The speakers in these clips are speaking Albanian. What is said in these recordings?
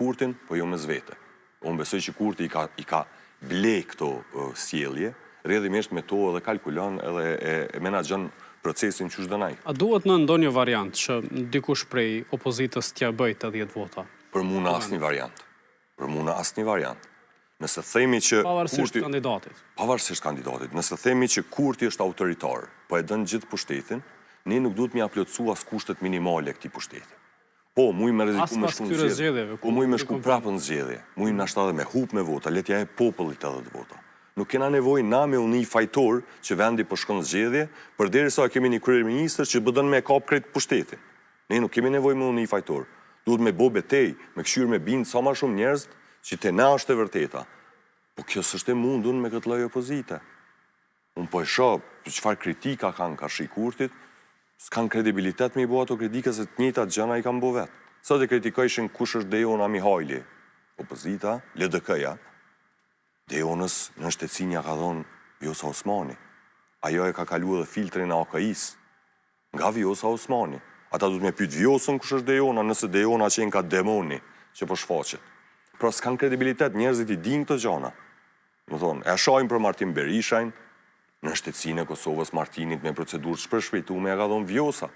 Kurtin, po jo me zvete. Unë besoj që Kurti i ka ble këto sjellje, rrjedhimisht me to edhe kalkulon edhe e menaxhon procesin që çdo. A duhet në ndonjë variant që dikush prej opozitës t'ja bëjë të 10 vota? Për mua në asnjë variant. Për mua në asnjë variant. Nëse themi që pavarësisht kandidatit. Pavarësisht kandidatit. Nëse themi që Kurti është autoritar, po e dën gjithë pushtetin, ne nuk duhet mi aplotësu as kushtet minimale këtij pushteti. Po, muj me rreziku me shku në zgjedhje. Po muj me shku prapë në zgjedhje. Muj na shta edhe me hup me vota, le t'ja e popullit edhe vota. Nuk kena nevojë na me uni fajtor që vendi po shkon në zgjedhje, përderisa kemi një kryeministër që bëdon me kap krejt pushtetin. Ne nuk kemi nevojë me uni fajtor. Duhet me bo betej, me këshyr me bind sa ma shumë njerëz që te na është e vërteta. Po kjo s'është e mundun me këtë lloj opozite. Unë po e shoh çfarë kritika kanë Karshi Kurtit, s'kan kredibilitet me i bo ato kritika se të njëjtat gjëra i kanë bo vetë. Sot e kritikojshin kush është Dejona Mihajli, opozita, LDK-ja. Dejonës në shtetësinja ka dhonë Vjosa Osmani. Ajo e ka kalu edhe filtrin e AKI-s nga Vjosa Osmani. Ata du të me pyet Vjosën kush është Dejona, nëse Dejona qenë ka demoni që po shfaqet. Pra s'kan kredibilitet, njerëzit i din këtë gjana. Më thonë, e shajmë për Martin Berishajn, në shtetësinë e Kosovës Martinit me procedurë shpërshpejtuar e ka dhonë Vjosa.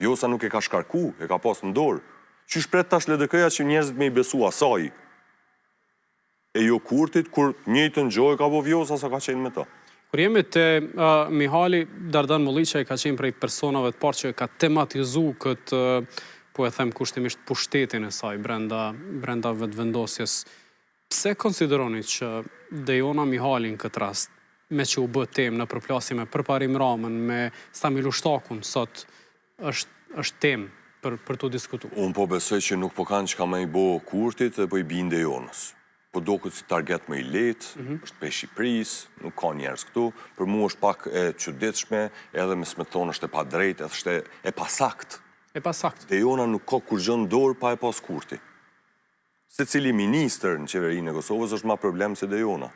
Vjosa nuk e ka shkarku, e ka pas në dorë. Qysh pret tash LDK-ja që njerëzit me i besu asaj? E jo Kurtit, kur njëjtën gjë ka bo Vjosa sa ka qenë me të. Kur jemi te Mihali, Dardan Molliçaj ka qenë prej personave të parë që ka tematizu këtë, po e them kushtimisht, pushtetin e saj brenda vetëvendosjes. Pse konsideroni që Dejona Mihali në këtë rast, me që u bë temë në përplasje me Përparim Ramën, me Stamil Ushtakun, sot është temë për të diskutuar? Unë po besoj që nuk po kanë që ka me i bo Kurtit dhe po i bin Dejonës. Po do këtë si target më i letë, është për Shqipëris, nuk ka njerës këtu, për mu është pak e çuditshme, edhe me s'me thonë është e pa drejt, edhe është e pasakt. E pasakt. Dejona nuk ka kur gjën dorë pa e pas Kurti. Se cili minister në qeverinë e Kosovës është ma problem se Dejona.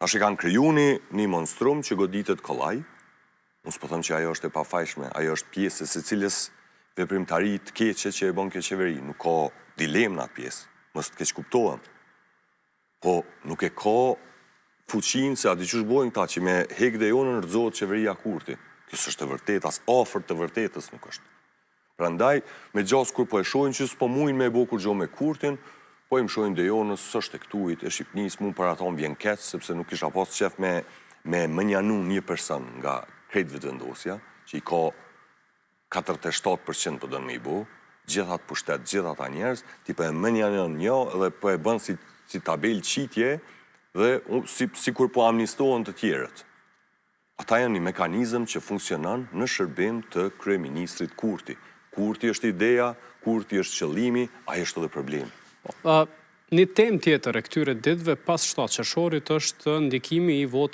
Tash i kanë kriju një monstrum që goditet kollaj, unë s'po thëmë që ajo është e pafajshme, ajo është pjesë se cilës veprimtari të keqe që e bon kjo qeveri, nuk ka dilem në atë pjesë, mos të keq kuptohem. Po nuk e ka fuqin se ati qësh bojnë ta që me hek Dejonën rëzohet qeveria Kurti. Kësë është të vërtet, as afër të vërtetës nuk është. Prandaj, me gjas kur po e shojnë që s'po mujnë me e bo kur gjo me Kurtin, po i më shojnë Dejonës, s'është e këtuit, e Shqipnis, mund për ato më vjen keq, sepse nuk isha pas qef me mënjanu një person nga krejt vetëvendosja, që i ka 47% për dënë me i bo, gjithat pushtet, gjithat a njerës, ti po e mënjanu një dhe po e bënë si tabel qitje dhe si kur po amnistohen të tjerët. Ata janë një mekanizëm që funksionan në shërbim të kryeministrit Kurti. Kurti është ideja, Kurti është qëllimi, ai është edhe problemi. Një temë tjetër e këtyre ditëve pas 7 qershorit është ndikimi i votës